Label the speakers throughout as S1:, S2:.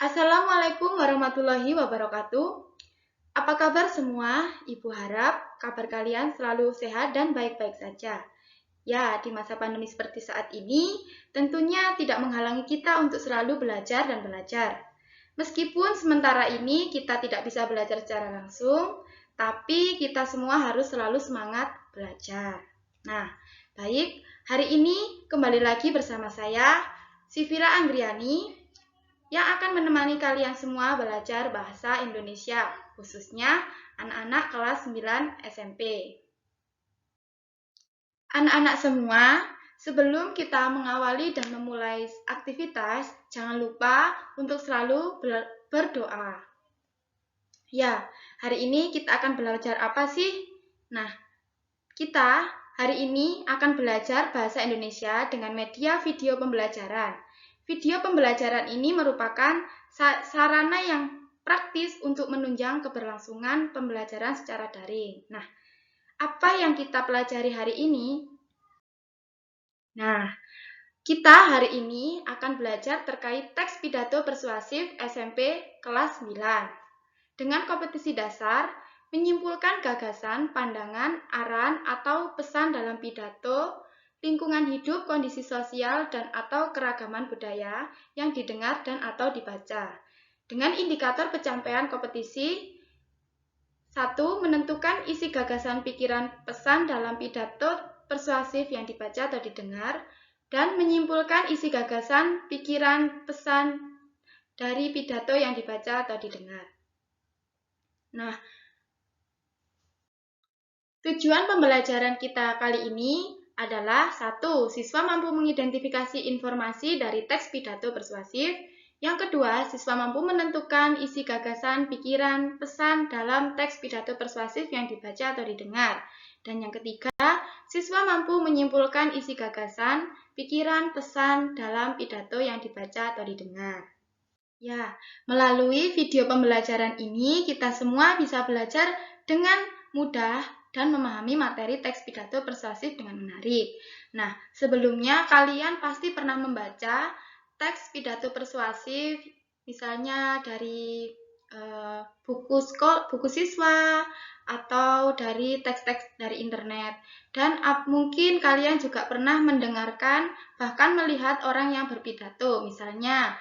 S1: Assalamualaikum warahmatullahi wabarakatuh. Apa kabar semua? Ibu harap kabar kalian selalu sehat dan baik-baik saja. Ya, di masa pandemi seperti saat ini, tentunya tidak menghalangi kita untuk selalu belajar dan belajar. Meskipun sementara ini kita tidak bisa belajar secara langsung, tapi kita semua harus selalu semangat belajar. Nah, baik, hari ini kembali lagi bersama saya, Sivira Anggriani, yang akan menemani kalian semua belajar bahasa Indonesia, khususnya anak-anak kelas 9 SMP. Anak-anak semua, sebelum kita mengawali dan memulai aktivitas, jangan lupa untuk selalu berdoa. Ya, hari ini kita akan belajar apa sih? Nah, kita hari ini akan belajar bahasa Indonesia dengan media video pembelajaran. Video pembelajaran ini merupakan sarana yang praktis untuk menunjang keberlangsungan pembelajaran secara daring. Nah, apa yang kita pelajari hari ini? Nah, kita hari ini akan belajar terkait teks pidato persuasif SMP kelas 9. Dengan kompetisi dasar, menyimpulkan gagasan, pandangan, arahan, atau pesan dalam pidato, lingkungan hidup, kondisi sosial, dan atau keragaman budaya yang didengar dan atau dibaca. Dengan indikator pencapaian kompetisi, 1. Menentukan isi gagasan pikiran pesan dalam pidato persuasif yang dibaca atau didengar, dan menyimpulkan isi gagasan pikiran pesan dari pidato yang dibaca atau didengar. Nah, tujuan pembelajaran kita kali ini adalah 1. Siswa mampu mengidentifikasi informasi dari teks pidato persuasif. Yang kedua, siswa mampu menentukan isi gagasan, pikiran, pesan dalam teks pidato persuasif yang dibaca atau didengar. Dan yang ketiga, siswa mampu menyimpulkan isi gagasan, pikiran, pesan dalam pidato yang dibaca atau didengar. Ya, melalui video pembelajaran ini kita semua bisa belajar dengan mudah dan memahami materi teks pidato persuasif dengan menarik. Nah, sebelumnya kalian pasti pernah membaca teks pidato persuasif, misalnya dari buku siswa atau dari teks-teks dari internet. Dan mungkin kalian juga pernah mendengarkan bahkan melihat orang yang berpidato, misalnya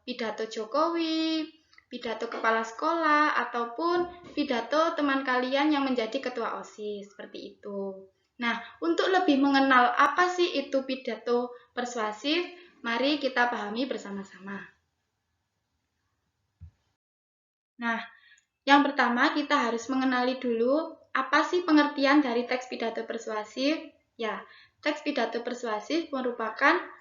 S1: pidato Jokowi, pidato kepala sekolah, ataupun pidato teman kalian yang menjadi ketua OSIS, seperti itu. Nah, untuk lebih mengenal apa sih itu pidato persuasif, mari kita pahami bersama-sama. Nah, yang pertama kita harus mengenali dulu apa sih pengertian dari teks pidato persuasif. Ya, teks pidato persuasif merupakan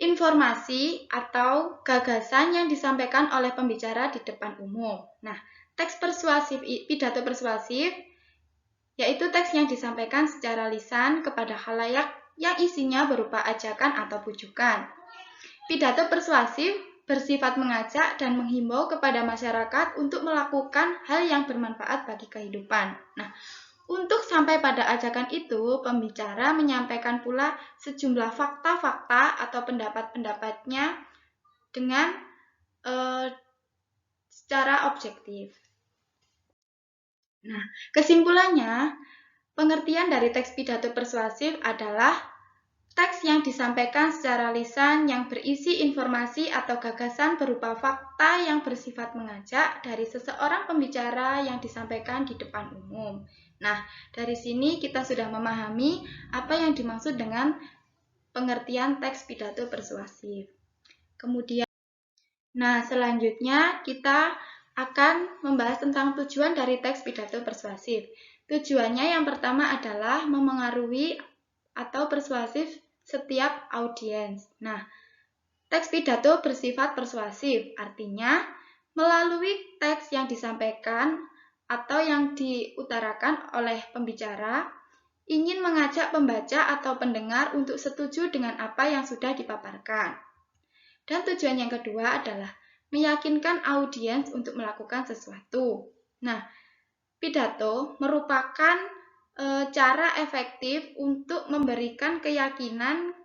S1: informasi atau gagasan yang disampaikan oleh pembicara di depan umum. Nah, teks persuasif, pidato persuasif, yaitu teks yang disampaikan secara lisan kepada khalayak yang isinya berupa ajakan atau pujukan. Pidato persuasif bersifat mengajak dan menghimbau kepada masyarakat untuk melakukan hal yang bermanfaat bagi kehidupan. Nah, untuk sampai pada ajakan itu, pembicara menyampaikan pula sejumlah fakta-fakta atau pendapat-pendapatnya dengan secara objektif. Nah, kesimpulannya, pengertian dari teks pidato persuasif adalah teks yang disampaikan secara lisan yang berisi informasi atau gagasan berupa fakta yang bersifat mengajak dari seseorang pembicara yang disampaikan di depan umum. Nah, dari sini kita sudah memahami apa yang dimaksud dengan pengertian teks pidato persuasif. Kemudian, selanjutnya kita akan membahas tentang tujuan dari teks pidato persuasif. Tujuannya yang pertama adalah memengaruhi atau persuasif setiap audiens. Nah, teks pidato bersifat persuasif, artinya melalui teks yang disampaikan atau yang diutarakan oleh pembicara, ingin mengajak pembaca atau pendengar untuk setuju dengan apa yang sudah dipaparkan. Dan tujuan yang kedua adalah meyakinkan audiens untuk melakukan sesuatu. Nah, pidato merupakan cara efektif untuk memberikan keyakinan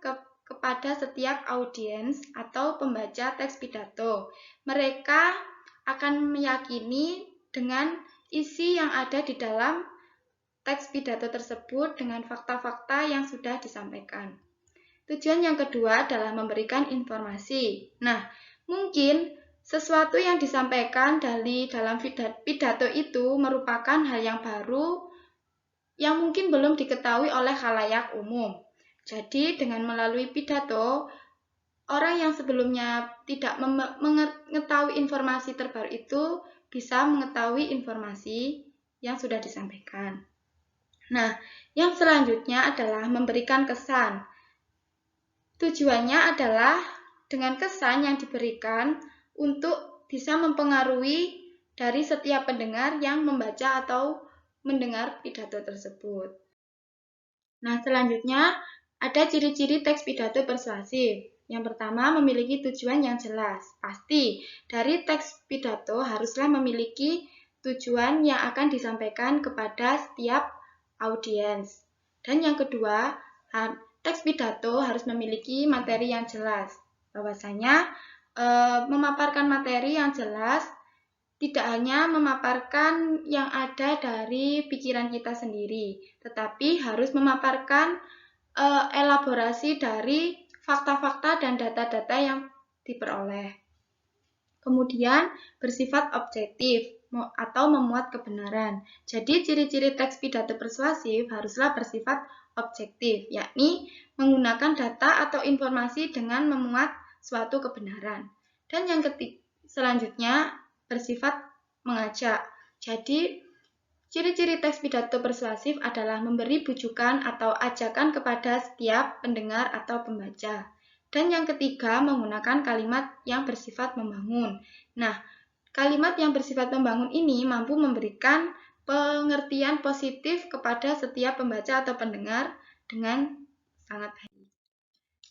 S1: kepada setiap audiens atau pembaca teks pidato. Mereka akan meyakini dengan isi yang ada di dalam teks pidato tersebut dengan fakta-fakta yang sudah disampaikan. Tujuan yang kedua adalah memberikan informasi. Nah, mungkin sesuatu yang disampaikan dalam pidato itu merupakan hal yang baru yang mungkin belum diketahui oleh khalayak umum. Jadi, dengan melalui pidato, orang yang sebelumnya tidak mengetahui informasi terbaru itu bisa mengetahui informasi yang sudah disampaikan. Nah, yang selanjutnya adalah memberikan kesan. Tujuannya adalah dengan kesan yang diberikan untuk bisa mempengaruhi dari setiap pendengar yang membaca atau mendengar pidato tersebut. Nah, selanjutnya ada ciri-ciri teks pidato persuasif. Yang pertama, memiliki tujuan yang jelas. Pasti, dari teks pidato haruslah memiliki tujuan yang akan disampaikan kepada setiap audiens. Dan yang kedua, teks pidato harus memiliki materi yang jelas. Bahwasanya, memaparkan materi yang jelas tidak hanya memaparkan yang ada dari pikiran kita sendiri, tetapi harus memaparkan elaborasi dari fakta-fakta dan data-data yang diperoleh. Kemudian bersifat objektif atau memuat kebenaran. Jadi ciri-ciri teks pidato persuasif haruslah bersifat objektif, yakni menggunakan data atau informasi dengan memuat suatu kebenaran. Dan yang selanjutnya bersifat mengajak. Jadi, ciri-ciri teks pidato persuasif adalah memberi bujukan atau ajakan kepada setiap pendengar atau pembaca. Dan yang ketiga, menggunakan kalimat yang bersifat membangun. Nah, kalimat yang bersifat membangun ini mampu memberikan pengertian positif kepada setiap pembaca atau pendengar dengan sangat baik.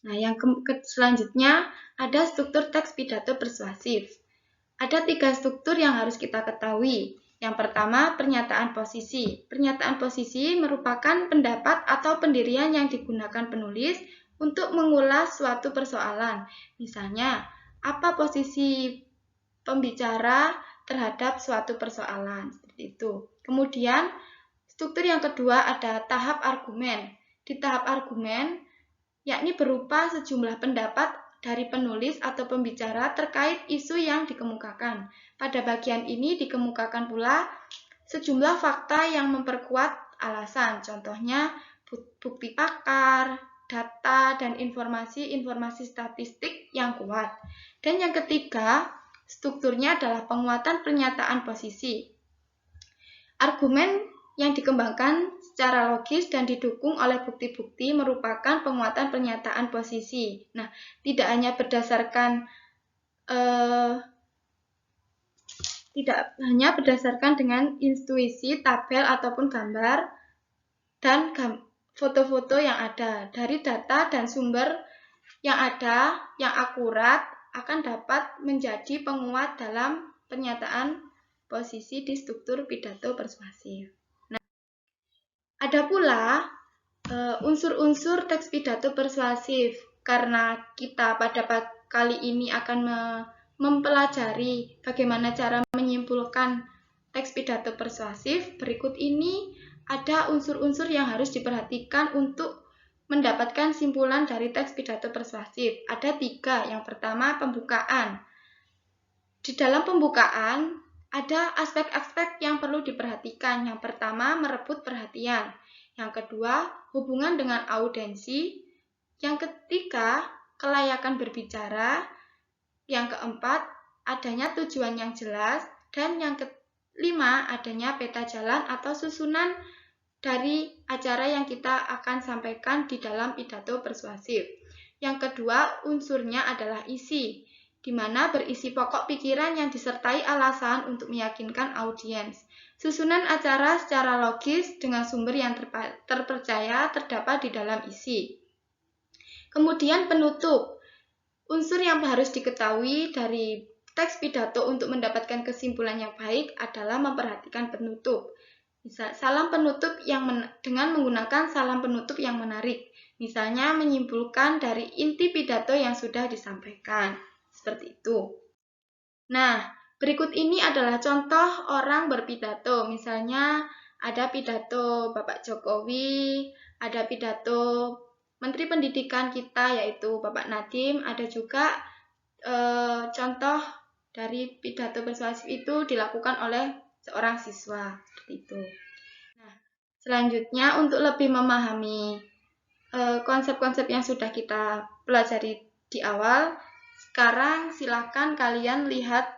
S1: Nah, yang selanjutnya ada struktur teks pidato persuasif. Ada 3 struktur yang harus kita ketahui. Yang pertama, pernyataan posisi. Pernyataan posisi merupakan pendapat atau pendirian yang digunakan penulis untuk mengulas suatu persoalan. Misalnya, apa posisi pembicara terhadap suatu persoalan. Seperti itu. Kemudian, struktur yang kedua ada tahap argumen. Di tahap argumen, yakni berupa sejumlah pendapat dari penulis atau pembicara terkait isu yang dikemukakan. Pada bagian ini dikemukakan pula sejumlah fakta yang memperkuat alasan, contohnya bukti pakar, data, dan informasi-informasi statistik yang kuat. Dan yang ketiga, strukturnya adalah penguatan pernyataan posisi. Argumen yang dikembangkan secara logis dan didukung oleh bukti-bukti merupakan penguatan pernyataan posisi. Nah, tidak hanya berdasarkan dengan intuisi, tabel ataupun gambar dan foto-foto yang ada. Dari data dan sumber yang ada yang akurat akan dapat menjadi penguat dalam pernyataan posisi di struktur pidato persuasif. Ada pula unsur-unsur teks pidato persuasif. Karena kita pada kali ini akan mempelajari bagaimana cara menyimpulkan teks pidato persuasif, berikut ini ada unsur-unsur yang harus diperhatikan untuk mendapatkan simpulan dari teks pidato persuasif. Ada 3. Yang pertama, pembukaan. Di dalam pembukaan, ada aspek-aspek yang perlu diperhatikan. Yang pertama, merebut perhatian. Yang kedua, hubungan dengan audiensi. Yang ketiga, kelayakan berbicara. Yang keempat, adanya tujuan yang jelas. Dan yang kelima, adanya peta jalan atau susunan dari acara yang kita akan sampaikan di dalam pidato persuasif. Yang kedua, unsurnya adalah isi, di mana berisi pokok pikiran yang disertai alasan untuk meyakinkan audiens. Susunan acara secara logis dengan sumber yang terpercaya terdapat di dalam isi. Kemudian penutup. Unsur yang harus diketahui dari teks pidato untuk mendapatkan kesimpulan yang baik adalah memperhatikan penutup. Salam penutup dengan menggunakan salam penutup yang menarik. Misalnya menyimpulkan dari inti pidato yang sudah disampaikan. Seperti itu. Nah, berikut ini adalah contoh orang berpidato. Misalnya ada pidato Bapak Jokowi, ada pidato Menteri Pendidikan kita yaitu Bapak Nadiem, ada juga contoh dari pidato persuasif itu dilakukan oleh seorang siswa. Seperti itu. Nah, selanjutnya untuk lebih memahami konsep-konsep yang sudah kita pelajari di awal, sekarang silakan kalian lihat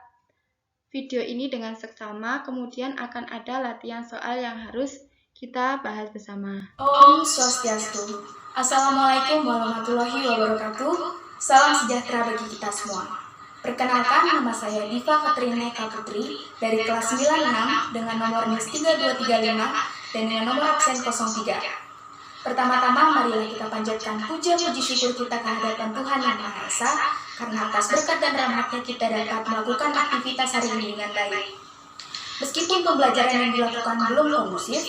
S1: video ini dengan seksama, kemudian akan ada latihan soal yang harus kita bahas bersama.
S2: Om Swastiastu. Assalamualaikum warahmatullahi wabarakatuh. Salam sejahtera bagi kita semua. Perkenalkan, nama saya Diva Katrine Kaputri dari kelas 96 dengan nomor NIS 3235 dan dengan nomor absen 03. Pertama-tama, marilah kita panjatkan puja-puji syukur kita kehadiran Tuhan Yang Maha Esa, karena atas berkat dan rahmat-Nya kita dapat melakukan aktivitas hari ini dengan baik. Meskipun pembelajaran yang dilakukan belum kondusif,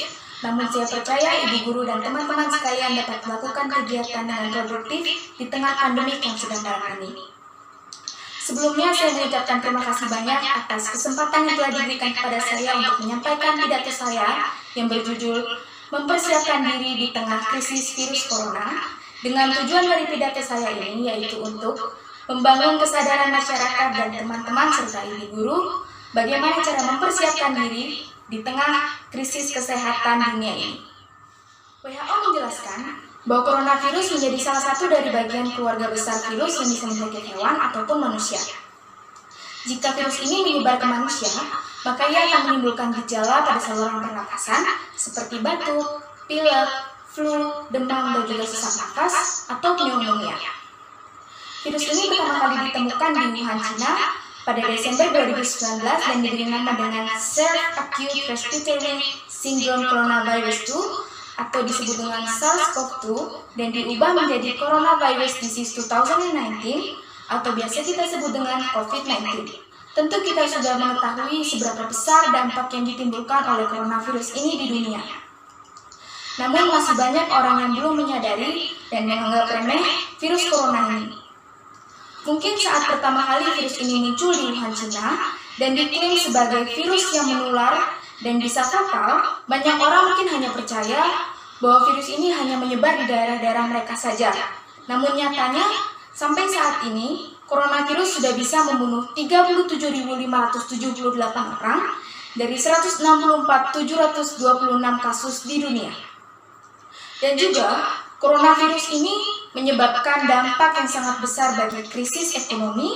S2: namun saya percaya ibu guru dan teman-teman sekalian dapat melakukan kegiatan dengan produktif di tengah pandemi yang sedang melanda ini. Sebelumnya saya mengucapkan terima kasih banyak atas kesempatan yang telah diberikan kepada saya untuk menyampaikan pidato saya yang berjudul Mempersiapkan Diri di Tengah Krisis Virus Corona, dengan tujuan dari pidato saya ini yaitu untuk membangun kesadaran masyarakat dan teman-teman serta ibu guru bagaimana cara mempersiapkan diri di tengah krisis kesehatan dunia ini. WHO menjelaskan bahwa coronavirus menjadi salah satu dari bagian keluarga besar virus yang bisa menyakiti hewan ataupun manusia. Jika virus ini menyebar ke manusia, maka ia akan menimbulkan gejala pada saluran pernapasan seperti batuk, pilek, flu, demam, dan juga sesak nafas atau pneumonia. Virus ini pertama kali ditemukan di Wuhan, China pada Desember 2019 dan diberi nama dengan Acute Respiratory Syndrome Coronavirus 2 atau disebut dengan SARS-CoV-2 dan diubah menjadi Coronavirus Disease 2019 atau biasa kita sebut dengan COVID-19. Tentu kita sudah mengetahui seberapa besar dampak yang ditimbulkan oleh coronavirus ini di dunia. Namun masih banyak orang yang belum menyadari dan menganggap remeh virus corona ini. Mungkin saat pertama kali virus ini muncul di Wuhan, China, dan diklaim sebagai virus yang menular dan bisa fatal, banyak orang mungkin hanya percaya bahwa virus ini hanya menyebar di daerah-daerah mereka saja. Namun nyatanya, sampai saat ini, coronavirus sudah bisa membunuh 37.578 orang dari 164.726 kasus di dunia. Dan juga, coronavirus ini menyebabkan dampak yang sangat besar bagi krisis ekonomi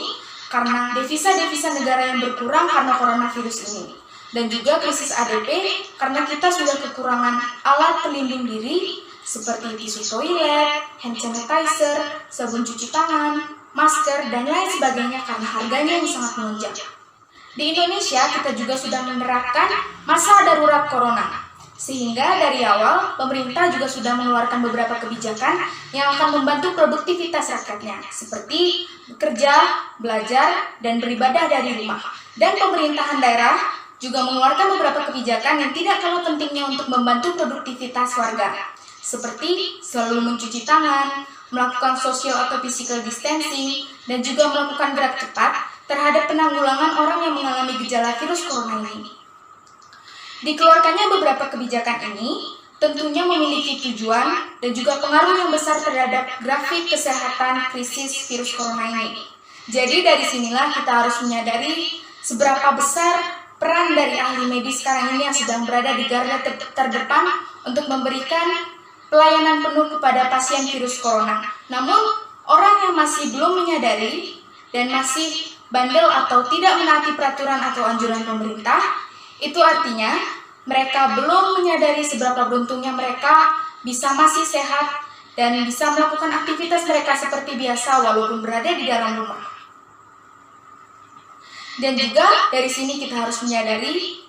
S2: karena devisa-devisa negara yang berkurang karena coronavirus ini. Dan juga krisis ADP karena kita sudah kekurangan alat pelindung diri seperti tisu toilet, hand sanitizer, sabun cuci tangan, masker, dan lain sebagainya karena harganya yang sangat melonjak. Di Indonesia kita juga sudah menerapkan masa darurat corona. Sehingga dari awal, pemerintah juga sudah mengeluarkan beberapa kebijakan yang akan membantu produktivitas rakyatnya, seperti bekerja, belajar, dan beribadah dari rumah. Dan pemerintahan daerah juga mengeluarkan beberapa kebijakan yang tidak kalah pentingnya untuk membantu produktivitas warga, seperti selalu mencuci tangan, melakukan social atau physical distancing, dan juga melakukan gerak cepat terhadap penanggulangan orang yang mengalami gejala virus corona ini. Dikeluarkannya beberapa kebijakan ini tentunya memiliki tujuan dan juga pengaruh yang besar terhadap grafik kesehatan krisis virus corona ini. Jadi dari sinilah kita harus menyadari seberapa besar peran dari ahli medis sekarang ini yang sedang berada di garda terdepan untuk memberikan pelayanan penuh kepada pasien virus corona. Namun, orang yang masih belum menyadari dan masih bandel atau tidak menaati peraturan atau anjuran pemerintah, itu artinya mereka belum menyadari seberapa beruntungnya mereka bisa masih sehat dan bisa melakukan aktivitas mereka seperti biasa walaupun berada di dalam rumah. Dan juga dari sini kita harus menyadari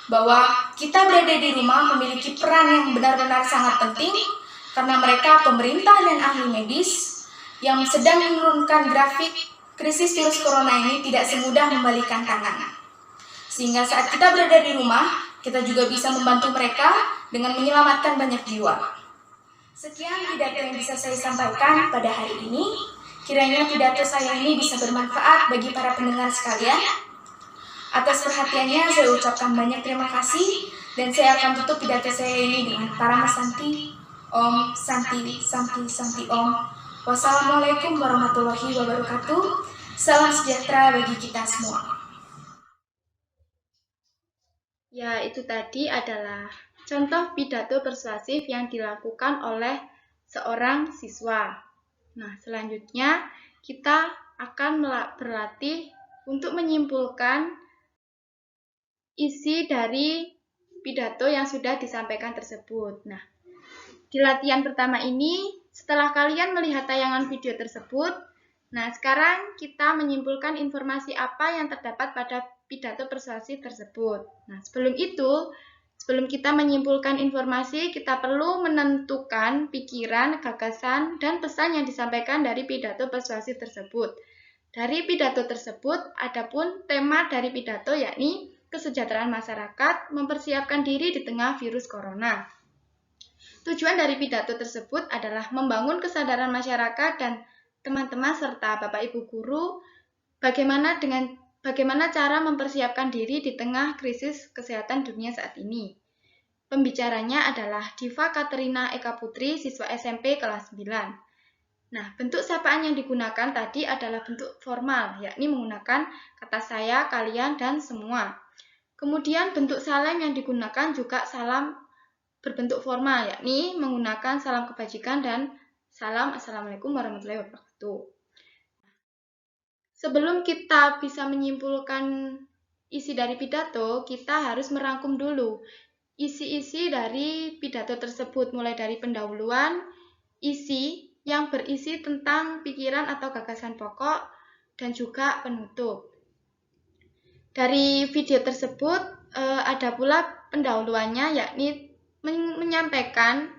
S2: bahwa kita berada di rumah memiliki peran yang benar-benar sangat penting karena mereka pemerintah dan ahli medis yang sedang menurunkan grafik krisis virus corona ini tidak semudah membalikan tangan. Sehingga saat kita berada di rumah, kita juga bisa membantu mereka dengan menyelamatkan banyak jiwa. Sekian pidato yang bisa saya sampaikan pada hari ini. Kiranya pidato saya ini bisa bermanfaat bagi para pendengar sekalian. Atas perhatiannya saya ucapkan banyak terima kasih dan saya akan tutup pidato saya ini dengan Parama Santi. Om Santi Santi Santi Om. Wassalamualaikum warahmatullahi wabarakatuh. Salam sejahtera bagi kita semua.
S1: Ya, itu tadi adalah contoh pidato persuasif yang dilakukan oleh seorang siswa. Nah, selanjutnya kita akan berlatih untuk menyimpulkan isi dari pidato yang sudah disampaikan tersebut. Nah, di latihan pertama ini, setelah kalian melihat tayangan video tersebut, nah sekarang kita menyimpulkan informasi apa yang terdapat pada pidato persuasif tersebut. Nah, sebelum kita menyimpulkan informasi, kita perlu menentukan pikiran, gagasan, dan pesan yang disampaikan dari pidato persuasif tersebut. Dari pidato tersebut, adapun tema dari pidato yakni kesejahteraan masyarakat mempersiapkan diri di tengah virus corona. Tujuan dari pidato tersebut adalah membangun kesadaran masyarakat dan teman-teman serta Bapak Ibu guru bagaimana cara mempersiapkan diri di tengah krisis kesehatan dunia saat ini. Pembicaranya adalah Diva Katerina Eka Putri, siswa SMP kelas 9. Nah, bentuk sapaan yang digunakan tadi adalah bentuk formal, yakni menggunakan kata saya, kalian, dan semua. Kemudian bentuk salam yang digunakan juga salam berbentuk formal, yakni menggunakan salam kebajikan dan salam Assalamualaikum warahmatullahi wabarakatuh. Sebelum kita bisa menyimpulkan isi dari pidato, kita harus merangkum dulu isi-isi dari pidato tersebut, mulai dari pendahuluan, isi yang berisi tentang pikiran atau gagasan pokok, dan juga penutup. Dari video tersebut ada pula pendahuluannya, yakni menyampaikan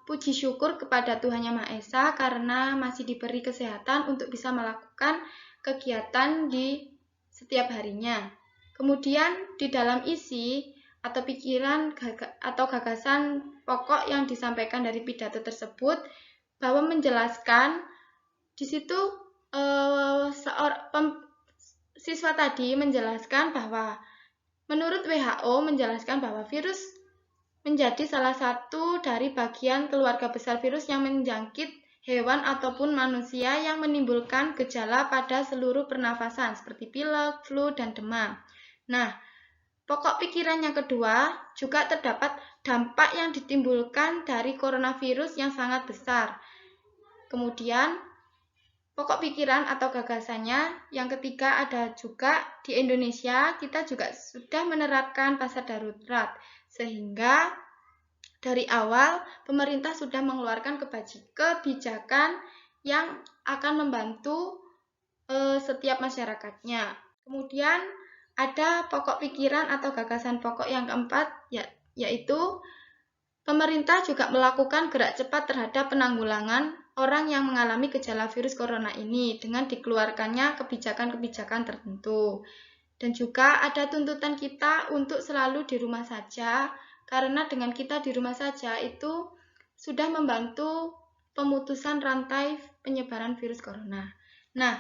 S1: puji syukur kepada Tuhan Yang Maha Esa karena masih diberi kesehatan untuk bisa melakukan kegiatan di setiap harinya. Kemudian di dalam isi atau pikiran atau gagasan pokok yang disampaikan dari pidato tersebut, bahwa menjelaskan di situ siswa tadi menjelaskan bahwa menurut WHO menjelaskan bahwa virus menjadi salah satu dari bagian keluarga besar virus yang menjangkit hewan ataupun manusia yang menimbulkan gejala pada seluruh pernafasan seperti pilek, flu, dan demam. Nah, pokok pikiran yang kedua juga terdapat dampak yang ditimbulkan dari coronavirus yang sangat besar. Kemudian, pokok pikiran atau gagasannya yang ketiga ada juga di Indonesia kita juga sudah menerapkan pasar darurat, sehingga dari awal pemerintah sudah mengeluarkan kebijakan yang akan membantu setiap masyarakatnya. Kemudian ada pokok pikiran atau gagasan pokok yang keempat, yaitu pemerintah juga melakukan gerak cepat terhadap penanggulangan orang yang mengalami gejala virus corona ini dengan dikeluarkannya kebijakan-kebijakan tertentu. Dan juga ada tuntutan kita untuk selalu di rumah saja, karena dengan kita di rumah saja itu sudah membantu pemutusan rantai penyebaran virus corona. Nah,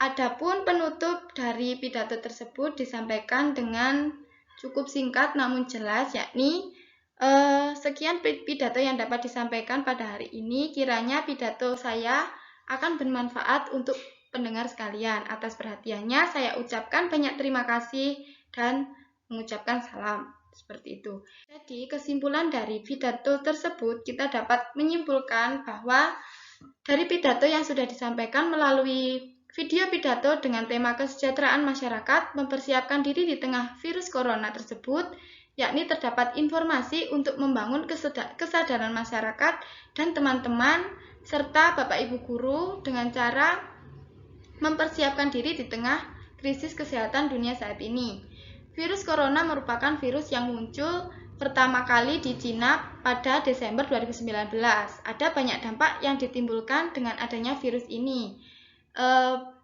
S1: adapun penutup dari pidato tersebut disampaikan dengan cukup singkat namun jelas, yakni sekian pidato yang dapat disampaikan pada hari ini. Kiranya pidato saya akan bermanfaat untuk pendengar sekalian. Atas perhatiannya saya ucapkan banyak terima kasih dan mengucapkan salam. Seperti itu. Jadi kesimpulan dari pidato tersebut kita dapat menyimpulkan bahwa dari pidato yang sudah disampaikan melalui video pidato dengan tema kesejahteraan masyarakat mempersiapkan diri di tengah virus corona tersebut, yakni terdapat informasi untuk membangun kesadaran masyarakat dan teman-teman serta Bapak Ibu guru dengan cara mempersiapkan diri di tengah krisis kesehatan dunia saat ini. Virus corona merupakan virus yang muncul pertama kali di Cina pada Desember 2019. Ada banyak dampak yang ditimbulkan dengan adanya virus ini.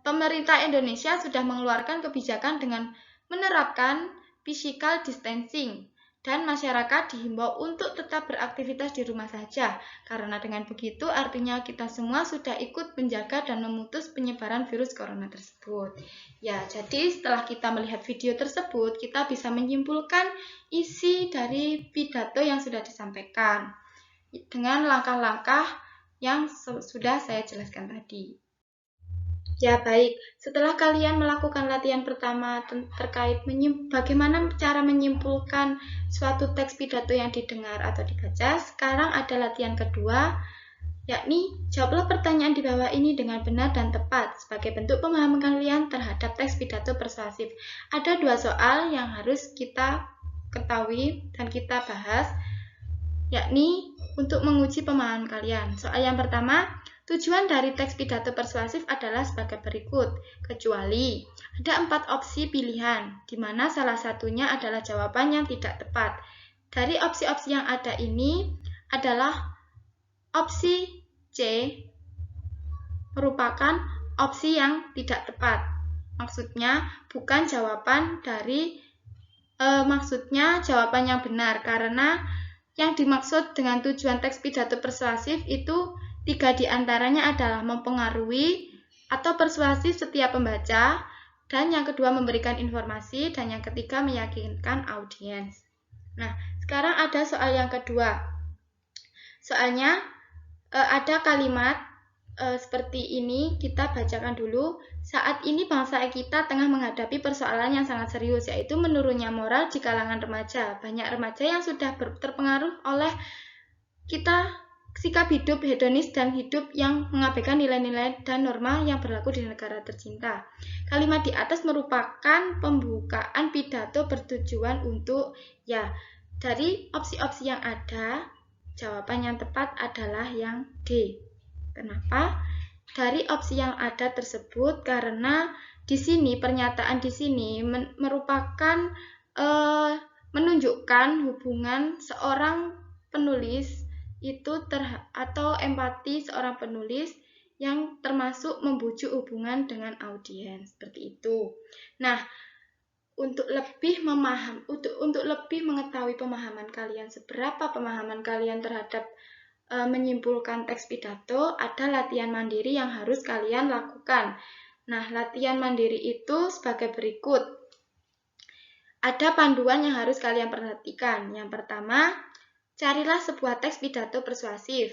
S1: Pemerintah Indonesia sudah mengeluarkan kebijakan dengan menerapkan physical distancing dan masyarakat dihimbau untuk tetap beraktivitas di rumah saja, karena dengan begitu artinya kita semua sudah ikut menjaga dan memutus penyebaran virus corona tersebut. Ya, jadi setelah kita melihat video tersebut, kita bisa menyimpulkan isi dari pidato yang sudah disampaikan dengan langkah-langkah yang sudah saya jelaskan tadi. Ya baik, setelah kalian melakukan latihan pertama terkait bagaimana cara menyimpulkan suatu teks pidato yang didengar atau dibaca, sekarang ada latihan kedua, yakni jawablah pertanyaan di bawah ini dengan benar dan tepat sebagai bentuk pemahaman kalian terhadap teks pidato persuasif. Ada 2 soal yang harus kita ketahui dan kita bahas, yakni untuk menguji pemahaman kalian. Soal yang pertama, tujuan dari teks pidato persuasif adalah sebagai berikut, kecuali ada 4 opsi pilihan, di mana salah satunya adalah jawaban yang tidak tepat. Dari opsi-opsi yang ada ini adalah opsi C merupakan opsi yang tidak tepat. Maksudnya bukan jawaban dari maksudnya jawaban yang benar, karena yang dimaksud dengan tujuan teks pidato persuasif itu 3 diantaranya adalah mempengaruhi atau persuasi setiap pembaca, dan yang kedua memberikan informasi, dan yang ketiga meyakinkan audiens. Nah, sekarang ada soal yang kedua. Soalnya ada kalimat seperti ini, kita bacakan dulu. Saat ini bangsa kita tengah menghadapi persoalan yang sangat serius, yaitu menurunnya moral di kalangan remaja. Banyak remaja yang sudah terpengaruh oleh sikap hidup hedonis dan hidup yang mengabaikan nilai-nilai dan norma yang berlaku di negara tercinta. Kalimat di atas merupakan pembukaan pidato bertujuan untuk, ya, dari opsi-opsi yang ada, jawaban yang tepat adalah yang D. Kenapa? Dari opsi yang ada tersebut, karena di sini pernyataan di sini merupakan menunjukkan hubungan seorang penulis itu atau empati seorang penulis yang termasuk membujuk hubungan dengan audiens, seperti itu. Nah, untuk lebih mengetahui pemahaman kalian, seberapa pemahaman kalian terhadap menyimpulkan teks pidato, ada latihan mandiri yang harus kalian lakukan. Nah, latihan mandiri itu sebagai berikut. Ada panduan yang harus kalian perhatikan. Yang pertama, carilah sebuah teks pidato persuasif.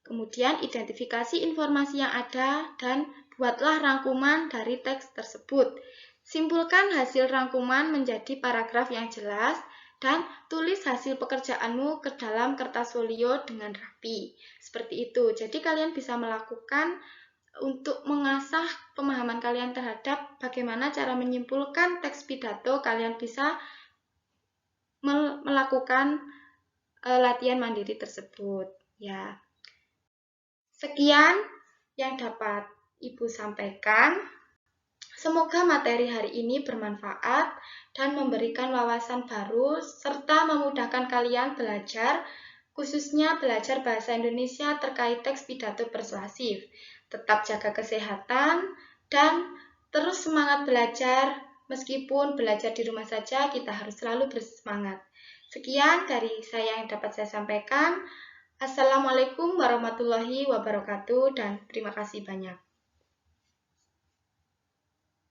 S1: Kemudian identifikasi informasi yang ada dan buatlah rangkuman dari teks tersebut. Simpulkan hasil rangkuman menjadi paragraf yang jelas dan tulis hasil pekerjaanmu ke dalam kertas folio dengan rapi. Seperti itu. Jadi kalian bisa melakukan untuk mengasah pemahaman kalian terhadap bagaimana cara menyimpulkan teks pidato. Kalian bisa melakukan latihan mandiri tersebut, ya. Sekian yang dapat Ibu sampaikan. Semoga materi hari ini bermanfaat dan memberikan wawasan baru serta memudahkan kalian belajar, khususnya belajar bahasa Indonesia terkait teks pidato persuasif. Tetap jaga kesehatan dan terus semangat belajar. Meskipun belajar di rumah saja, kita harus selalu bersemangat. Sekian dari saya yang dapat saya sampaikan. Assalamualaikum warahmatullahi wabarakatuh dan terima kasih banyak.